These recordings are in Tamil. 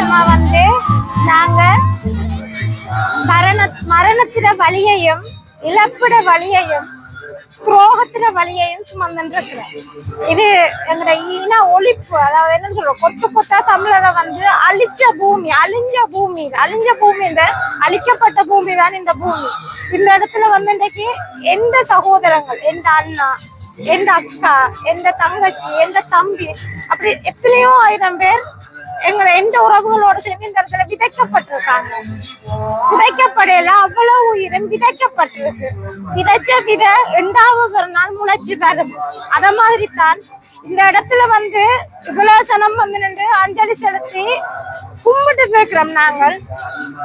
காலமா நாங்க மரணத்திட வழியையும் இழப்பிட வழியையும் துரோகத்திட வழியையும் சுமந்துருக்கிறோம். இது எங்க இன ஒழிப்பு, அதாவது என்ன சொல்றோம், கொத்து கொத்தா தமிழரை அழிச்ச பூமி, அழிஞ்ச பூமி இந்த அழிக்கப்பட்ட பூமி தான் இந்த பூமி. இந்த இடத்துல இன்றைக்கு எந்த சகோதரங்கள், எந்த அண்ணா, எந்த அக்கா, எந்த தங்கச்சி, எந்த தம்பி, அப்படி எத்தனையோ ஆயிரம் பேர் எங்களை எந்த உறவுகளோட சேர்ந்து இந்த இடத்துல விதைக்கப்பட்டிருக்காங்க. விதைக்கப்படையில அவ்வளவு உயிரும் விதைக்கப்பட்டிருக்கு. விதைச்ச வித 2வது ஒரு நாள் முளைச்சு வரும். அத மாதிரி தான் இந்த இடத்துல இவ்வளவு சனம் நின்று அஞ்சலி செலுத்தி கும்பிட்டு இருக்கிறோம். நாங்கள்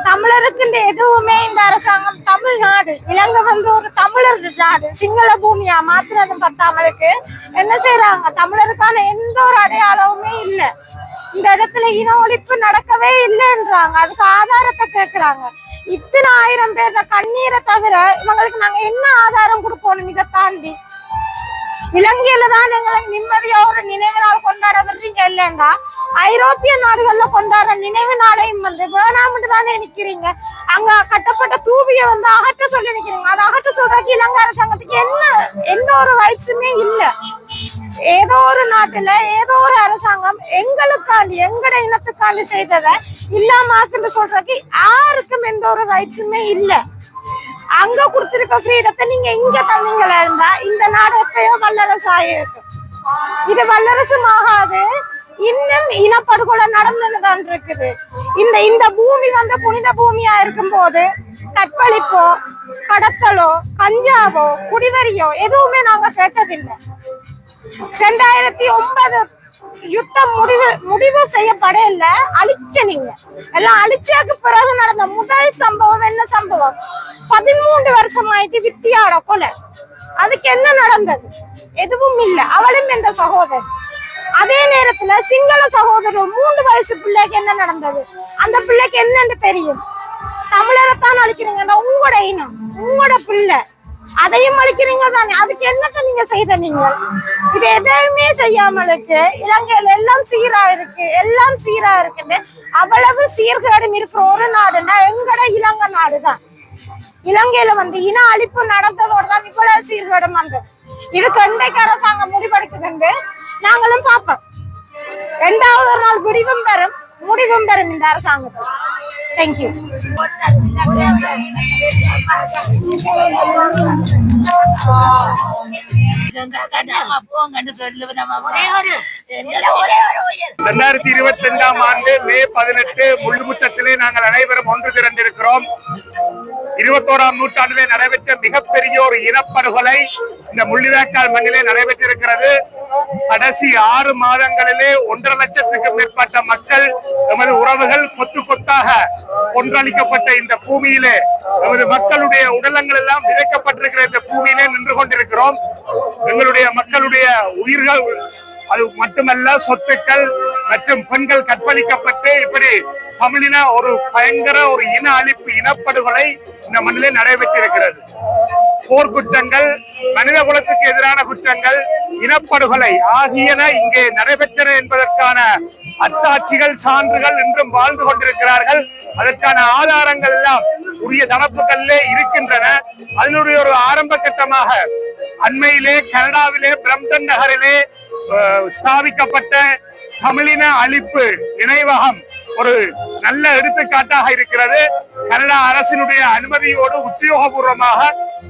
தமிழருக்கு எதுவுமே இந்த அரசாங்கம், தமிழ்நாடு இலங்கை ஒரு தமிழர் நாடு, சிங்கள பூமியா மாத்திரம் பத்தாமலுக்கு என்ன செய்யறாங்க, தமிழருக்கான எந்த ஒரு அடையாளமுமே இல்லை. இந்த இடத்துல இன ஒழிப்பு நடக்கவே இல்லைன்றாங்க. அதுக்கு ஆதாரத்தை கேட்கிறாங்க. இத்தனை ஆயிரம் பேர் கண்ணீரை தவிர இவங்களுக்கு நாங்க என்ன ஆதாரம் கொடுப்போம்? இதை தாண்டி இலங்கையில தான் எங்களுக்கு நிம்மதியா ஒரு நினைவு நாள் கொண்டாட வர்றீங்க இல்லைன்னா, ஐரோப்பிய நாடுகள்ல கொண்டாடுற நினைவு நாளையும் வேணாம்னு தானே நிக்கிறீங்க. அங்க கட்டப்பட்ட தூபிய அகற்ற சொல்லி நிக்கிறீங்க. அதை அகற்ற சொல்றதுக்கு இலங்கை அரசாங்கத்துக்கு எந்த ஒரு ரைட்ஸுமே இல்லை. ஏதோ ஒரு நாட்டுல ஏதோ ஒரு அரசாங்கம் எங்களுக்காண்டி, எங்கட இனத்துக்காண்டி செய்ததை இல்லாமக்குன்னு சொல்றதுக்கு யாருக்கும் எந்த ஒரு ரைட்ஸுமே இல்லை. அங்க கொடுத்திருக்க ஃப்ரீடத்தை நீங்க இங்க தந்தீங்களா இருந்தா இந்த நாடு எப்பயோ வல்லரசு ஆயிருக்கும். இது வல்லரசும் ஆகாது. இன்னும் இனப்படுகொலை நடந்துதான் இருக்குது. இந்த பூமி புனித பூமியா இருக்கும் போது கற்பழிப்போ, கடத்தலோ, கஞ்சாவோ, குடிவரியோ எதுவுமே நாங்க கேட்டதில்லை. 2009 யுத்தம் முடிவு செய்யப்படல, அழிச்ச நீங்க எல்லாம். அழிச்சதுக்கு பிறகு நடந்த முதல் சம்பவம் என்ன சம்பவம்? 13 வருஷம் ஆயிட்டு வித்தியாட கொலை. அதுக்கு என்ன நடந்தது? எதுவும் இல்லை. அவளும் என்ற சகோதரன். அதே நேரத்துல சிங்கள சகோதரர் 3 வயசு பிள்ளைக்கு என்ன நடந்தது? அந்த பிள்ளைக்கு என்னன்னு தெரியும். தமிழரைத்தான் அழிக்கிறீங்க, உங்களோட இனம், உங்களோட பிள்ளை, அதையும் அழிக்கிறீங்க தானே. அதுக்கு என்னத்தை நீங்க செய்த? நீங்கள் இது எதையுமே செய்யாமலுக்கு இலங்கையில எல்லாம் சீரா இருக்கு. அவ்வளவு சீர்கேடும் இருக்கிற ஒரு நாடுன்னா எங்கட இலங்கை நாடுதான். இலங்கையில இன அழிப்பு நடந்ததோட தான் இவ்வளவு சீர்கேடும் வந்தது. இதுக்கு இன்றைக்கு அரசாங்கம் முடிவெடுக்குதுண்டு நாங்களும் பார்ப்போம். 2வது ஒரு நாள் முடிவும் பெறும் இந்த அரசாங்கத்தை. தேங்க்யூ. 2022ஆம் ஆண்டு மே 18 முள்ளுமுற்றத்திலே நாங்கள் அனைவரும் ஒன்று திரண்டிருக்கிறோம். 21ஆம் நூற்றாண்டிலே நடைபெற்ற மிகப்பெரிய ஒரு இனப்படுகொலை இந்த முள்ளிவாய்க்கால் மண்ணிலே நடைபெற்றிருக்கிறது. கடைசி 6 மாதங்களிலே 1.5 லட்சத்துக்கும் மேற்பட்ட மக்கள், எமது உறவுகள் கொத்து கொத்தாக கொன்றளிக்கப்பட்ட இந்த பூமியிலே, எமது மக்களுடைய உடலங்கள் எல்லாம் விதைக்கப்பட்டிருக்கிற இந்த பூமியிலே நின்று கொண்டிருக்கிறோம். எங்களுடைய மக்களுடைய உயிர்கள், அது மட்டுமல்ல, சொத்துக்கள் மற்றும் பெண்கள் கற்பழிக்கப்பட்டு இப்படி தமிழின ஒரு பயங்கர ஒரு இன அழிப்பு, இனப்படுகொலை இந்த மண்ணிலே நடைபெற்றிருக்கிறது. போர்க்குற்றங்கள், மனித குலத்துக்கு எதிரான குற்றங்கள், இனப்படுகொலை ஆகியன இங்கே நடைபெற்றன என்பதற்கான அத்தாட்சிகள், சான்றுகள் இன்றும் வாழ்ந்து கொண்டிருக்கிறார்கள். அதற்கான ஆதாரங்கள் எல்லாம் உரிய தரப்புகளிலே இருக்கின்றன. அதனுடைய ஒரு ஆரம்ப கட்டமாக அண்மையிலே கனடாவிலே பிரம்டன் நகரிலே ஸ்தாபிக்கப்பட்ட தமிழின அழிப்பு நினைவகம் ஒரு நல்ல எடுத்துக்காட்டாக இருக்கிறது. கனடா அரசினுடைய அனுமதியோடு உத்தியோகபூர்வமாக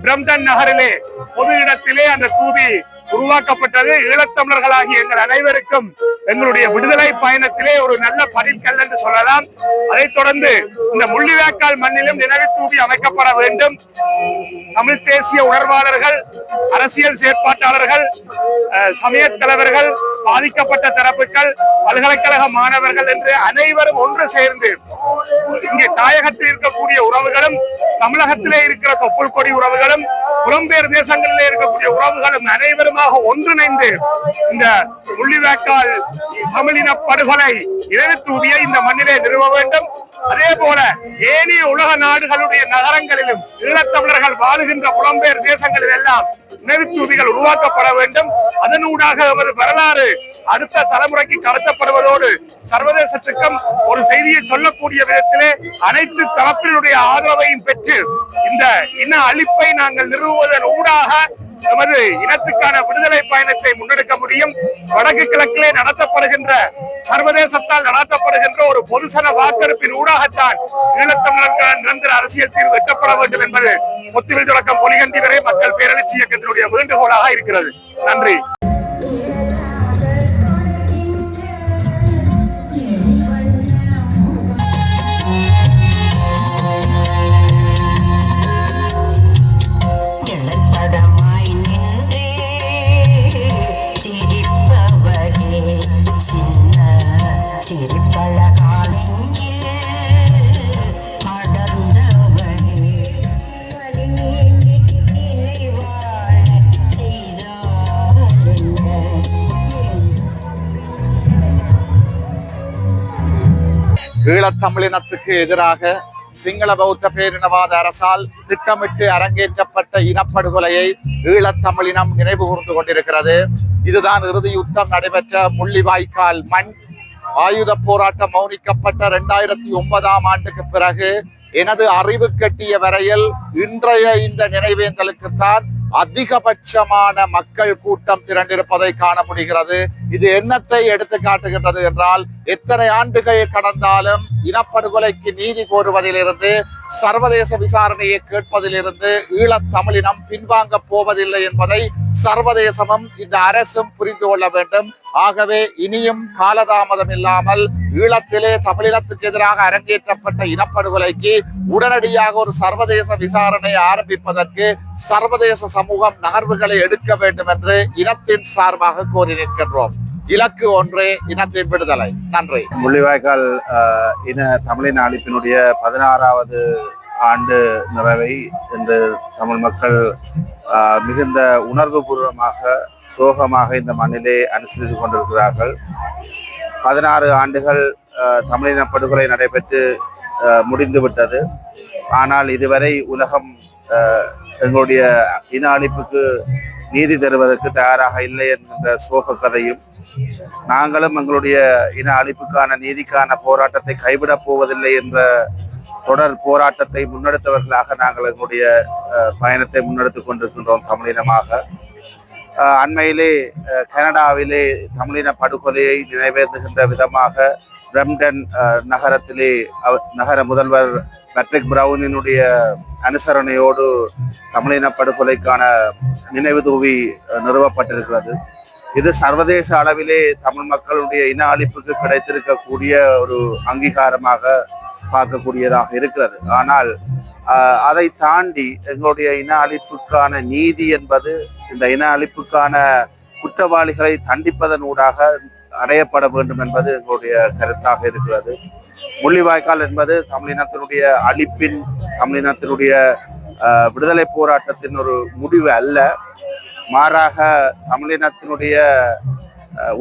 பிரம்டன் நகரிலே பொது இடத்திலே அந்த தூபி உருவாக்கப்பட்டது. ஈழத்தமிழர்களாகிய எங்கள் அனைவருக்கும் எங்களுடைய விடுதலை பயணத்திலே ஒரு நல்ல பதில்கல் என்று சொல்லலாம். அதைத் தொடர்ந்து இந்த முள்ளிவாய்க்கால் மண்ணிலும் நினைவு தூபி அமைக்கப்பட வேண்டும். தமிழ் தேசிய உணர்வாளர்கள், அரசியல் செயற்பாட்டாளர்கள், சமய தலைவர்கள், பாதிக்கப்பட்ட தரப்புகள், பல்கலைக்கழக மாணவர்கள் என்று அனைவரும் ஒன்று சேர்ந்து இங்கே தாயகத்தில் இருக்கக்கூடிய உறவுகளும், தமிழகத்திலே இருக்கிற தொப்புள் கொடி உறவுகளும், புலம்பெயர் தேசங்களிலே இருக்கக்கூடிய உறவுகளும் அனைவருமாக ஒன்றிணைந்து இந்த முள்ளிவாய்க்கால் தமிழின படுகொலை நினைவு தூபியை இந்த மண்ணிலே நிறுவ வேண்டும். அதே போல ஏனைய உலக நாடுகளுடைய நகரங்களிலும் ஈழத்தமிழர்கள் வாழுகின்ற புலம்பெயர் தேசங்களில் எல்லாம் நினைவு தூபிகள் உருவாக்கப்பட வேண்டும். அதனூடாக அவரது வரலாறு அடுத்த தலைமுறைக்கு கடத்தப்படுவதோடு சர்வதேசத்துக்கும் ஒரு செய்தியை சொல்லக்கூடிய விதத்திலே அனைத்து தரப்பினுடைய ஆதரவையும் பெற்று இந்த இன அழிப்பை நாங்கள் நிறுவுவதன் ஊடாக நமது இனத்துக்கான விடுதலை பயணத்தை முன்னெடுக்க முடியும். வடக்கு கிழக்கிலே நடத்தப்படுகின்ற சர்வதேசத்தால் நடத்தப்படுகின்ற ஒரு பொதுசன வாக்கெடுப்பின் ஊடாகத்தான் ஈழத்தமிழர்கள் நிரந்தர அரசியல் தீர்வு எட்டப்பட வேண்டும் என்பது முத்துவில் தொடக்கம் பொலிகண்டி வரை மக்கள் பேரெழுச்சி இயக்கத்தினுடைய வேண்டுகோளாக இருக்கிறது. நன்றி. ஈழத்தமிழினத்துக்கு எதிராக சிங்கள பௌத்த பேரினவாத அரசால் திட்டமிட்டு அரங்கேற்றப்பட்ட இனப்படுகொலையை ஈழத்தமிழினம் நினைவு கூர்ந்து கொண்டிருக்கிறது. இதுதான் இறுதி யுத்தம் நடைபெற்ற முள்ளிவாய்க்கால் மண். ஆயுத போராட்டம் மௌனிக்கப்பட்ட 2009ஆம் ஆண்டுக்கு பிறகு எனது அறிவு கட்டிய வரையில் இன்றைய இந்த நினைவேந்தலுக்குத்தான் அதிகபட்சமான மக்கள் கூட்டம் திரண்டிருப்பதை காண முடிகிறது. இது என்னத்தை எடுத்து காட்டுகின்றது என்றால், எத்தனை ஆண்டுகள் கடந்தாலும் இனப்படுகொலைக்கு நீதி கோருவதிலிருந்து சர்வதேச விசாரணையை கேட்பதிலிருந்து ஈழத்தமிழினம் பின்வாங்க போவதில்லை என்பதை சர்வதேசமும் இந்த அரசும் புரிந்து கொள்ள வேண்டும். ஆகவே இனியும் காலதாமதம் இல்லாமல் ஈழத்திலே தமிழினத்துக்கு எதிராக அரங்கேற்றப்பட்ட இனப்படுகொலைக்கு உடனடியாக ஒரு சர்வதேச விசாரணை ஆரம்பிப்பதற்கு சர்வதேச சமூகம் நகர்வுகளை எடுக்க வேண்டும் என்று இனத்தின் சார்பாக கோரி நிற்கின்றோம். இலக்கு ஒன்றே, இனத்தின் விடுதலை. நன்றி. முள்ளிவாய்க்கால் இன தமிழின அழிப்பினுடைய 16வது ஆண்டு நிறைவை இன்று தமிழ் மக்கள் மிகுந்த உணர்வு பூர்வமாக சோகமாக இந்த மண்ணிலே அனுசரித்து கொண்டிருக்கிறார்கள். 16 ஆண்டுகள் தமிழின படுகொலை நடைபெற்று முடிந்துவிட்டது. ஆனால் இதுவரை உலகம் எங்களுடைய இன அழிப்புக்கு நீதி தருவதற்கு தயாராக இல்லை என்கின்ற சோக கதையும், நாங்களும் எங்களுடைய இன அழிப்புக்கான நீதிக்கான போராட்டத்தை கைவிடப் போவதில்லை என்ற தொடர் போராட்டத்தை முன்னெடுத்தவர்களாக நாங்கள் எங்களுடைய பயணத்தை முன்னெடுத்துக் கொண்டிருக்கின்றோம் தமிழினமாக. அண்மையிலே கனடாவிலே தமிழின படுகொலையை நினைவேந்துகின்ற விதமாக பிரம்டன் நகரத்திலே நகர முதல்வர் பேட்ரிக் பிரவுனினுடைய அனுசரணையோடு தமிழின படுகொலைக்கான நினைவு தூவி நிறுவப்பட்டிருக்கிறது. இது சர்வதேச அளவிலே தமிழ் மக்களுடைய இன அழிப்புக்கு கிடைத்திருக்கக்கூடிய ஒரு அங்கீகாரமாக பார்க்கக்கூடியதாக இருக்கிறது. ஆனால் அதை தாண்டி எங்களுடைய இன அழிப்புக்கான நீதி என்பது இந்த இன அழிப்புக்கான குற்றவாளிகளை தண்டிப்பதன் ஊடாக அடையப்பட வேண்டும் என்பது எங்களுடைய கருத்தாக இருக்கிறது. முள்ளிவாய்க்கால் என்பது தமிழினத்தினுடைய அழிப்பின், தமிழினத்தினுடைய விடுதலை போராட்டத்தின் ஒரு முடிவு அல்ல, மாறாக தமிழினத்தினுடைய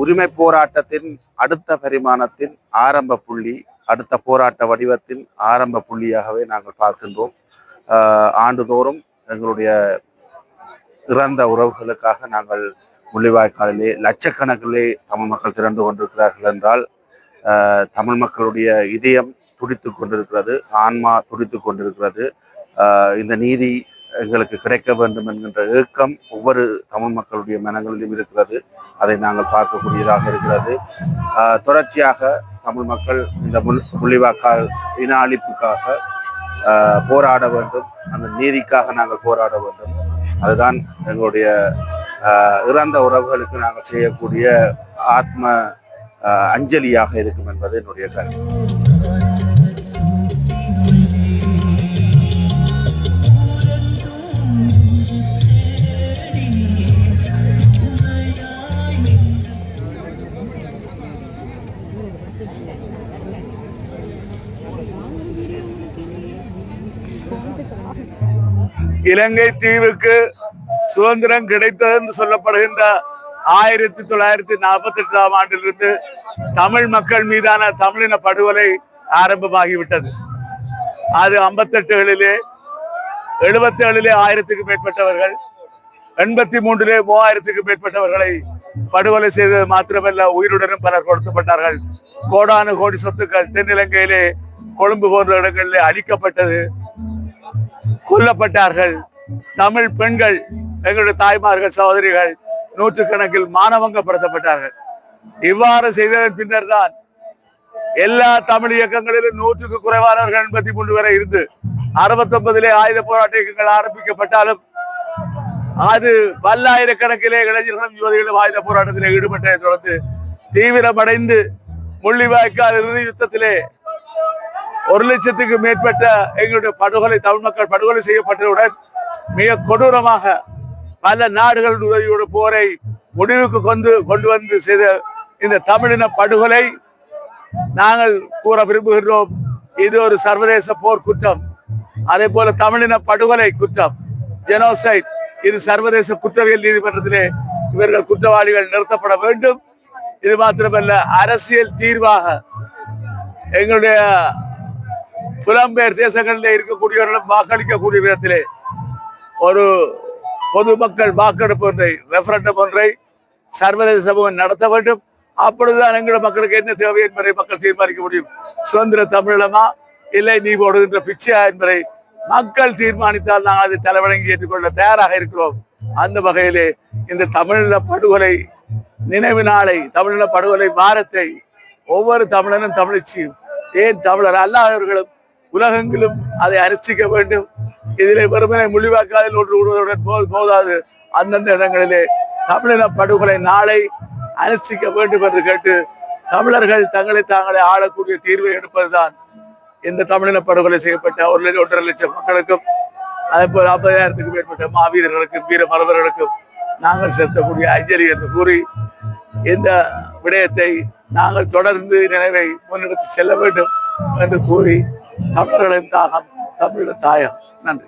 உரிமை போராட்டத்தின் அடுத்த பரிமாணத்தின் ஆரம்ப புள்ளி, அடுத்த போராட்ட வடிவத்தின் ஆரம்ப புள்ளியாகவே நாங்கள் பார்க்கின்றோம். ஆண்டுதோறும் எங்களுடைய இறந்த உறவுகளுக்காக நாங்கள் முள்ளிவாய்க்காலிலே லட்சக்கணக்கிலே தமிழ் மக்கள் திரண்டு கொண்டிருக்கிறார்கள் என்றால், தமிழ் மக்களுடைய இதயம் துடித்து கொண்டிருக்கிறது, ஆன்மா துடித்து கொண்டிருக்கிறது. இந்த நீதி எங்களுக்கு கிடைக்க வேண்டும் என்கின்ற ஏக்கம் ஒவ்வொரு தமிழ் மக்களுடைய மனங்களிலும் இருக்கிறது. அதை நாங்கள் பார்க்கக்கூடியதாக இருக்கிறது. தொடர்ச்சியாக தமிழ் மக்கள் இந்த முள்ளிவாய்க்கால் இன அழிப்புக்காக போராட வேண்டும், அந்த நீதிக்காக நாங்கள் போராட வேண்டும். அதுதான் எங்களுடைய இறந்த உறவுகளுக்கு நாங்கள் செய்யக்கூடிய ஆத்ம அஞ்சலியாக இருக்கும் என்பது என்னுடைய கருத்து. இலங்கை தீவுக்கு சுதந்திரம் கிடைத்தது என்று சொல்லப்படுகின்ற 1948ஆம் ஆண்டிலிருந்து தமிழ் மக்கள் மீதான தமிழின படுகொலை ஆரம்பமாகிவிட்டது. அது 58களிலே, 77லே 1000க்கு மேற்பட்டவர்கள், 83லே 3000க்கு மேற்பட்டவர்களை படுகொலை செய்தது மாத்திரமல்ல, உயிருடனும் பலர் கொடுக்கப்பட்டார்கள். கோடானு கோடி சொத்துக்கள் தென்னிலங்கையிலே கொழும்பு போன்ற இடங்களிலே அழிக்கப்பட்டது, கொல்லப்பட்டார்கள். தமிழ் பெண்கள், எங்களுடைய தாய்மார்கள், சகோதரிகள் நூற்றுக்கணக்கில் மானவங்கப்படுத்தப்பட்டார்கள். இவ்வாறு செய்ததன் பின்னர் தான் எல்லா தமிழ் இயக்கங்களிலும் 100க்கு குறைவானவர்கள் 83 வரை இருந்து 69 ஆயுத போராட்ட இயக்கங்கள் ஆரம்பிக்கப்பட்டாலும் அது பல்லாயிரக்கணக்கிலே இளைஞர்களும் யுவதிகளும் ஆயுத போராட்டத்திலே ஈடுபட்டதை தொடர்ந்து தீவிரமடைந்து முள்ளிவாய்க்கால் இறுதி யுத்தத்திலே 1,00,000க்கு மேற்பட்ட எங்களுடைய படுகொலை, தமிழ் மக்கள் படுகொலை செய்யப்பட்டவுடன் மிக கொடூரமாக பல நாடுகள் உதவியோடு போரை முடிவுக்கு கொண்டு வந்து செய்த இந்த தமிழின படுகொலை நாங்கள் கூற விரும்புகின்றோம். இது ஒரு சர்வதேச போர் குற்றம். அதே போல தமிழின படுகொலை குற்றம், ஜெனோசைட், இது சர்வதேச குற்றவியல் நீதிமன்றத்திலே இவர்கள் குற்றவாளிகள் நிறுத்தப்பட வேண்டும். இது மாத்திரமல்ல, அரசியல் தீர்வாக எங்களுடைய புலம்பெயர் தேசங்களில் இருக்கக்கூடியவர்களும் வாக்களிக்கக்கூடிய விதத்திலே ஒரு பொதுமக்கள் வாக்கெடுப்பு ஒன்றை, ரெஃபரண்டம் ஒன்றை சர்வதேச சமூகம் நடத்த வேண்டும். அப்பொழுதுதான் எங்களுடைய மக்களுக்கு என்ன தேவை என்பதை மக்கள் தீர்மானிக்க முடியும். சுதந்திர தமிழமா இல்லை நீ போடுகின்ற பிச்சையா என்பதை மக்கள் தீர்மானித்தால் நாங்கள் அதை தலைவணங்கி ஏற்றுக்கொள்ள தயாராக இருக்கிறோம். அந்த வகையிலே இந்த தமிழின படுகொலை நினைவு நாளை, தமிழின படுகொலை வாரத்தை ஒவ்வொரு தமிழனும், தமிழச்சியும், ஏன் தமிழர் அல்லாதவர்களும் உலகெங்கிலும் அதை அர்ச்சிக்க வேண்டும். இதிலே வெறுமனை முள்ளிவாய்க்காலில் ஒன்று கூடுவதுடன் போதாது, அந்தந்த இடங்களிலே தமிழின படுகொலை நாளை அனுஷ்டிக்க வேண்டும் என்று கேட்டு தமிழர்கள் தங்களை தாங்களே ஆளக்கூடிய தீர்வை எடுப்பதுதான் இந்த தமிழின படுகொலை செய்யப்பட்ட 1,00,000 மக்களுக்கும் அதே போல் 40,000க்கும் மேற்பட்ட மாவீரர்களுக்கும் வீர மரபர்களுக்கும் நாங்கள் செலுத்தக்கூடிய அஞ்சலி என்று கூறி இந்த விடயத்தை நாங்கள் தொடர்ந்து நினைவை முன்னெடுத்து செல்ல வேண்டும் என்று கூறி தமிழர்களின் தாகம், தமிழர் தாயம். நன்றி.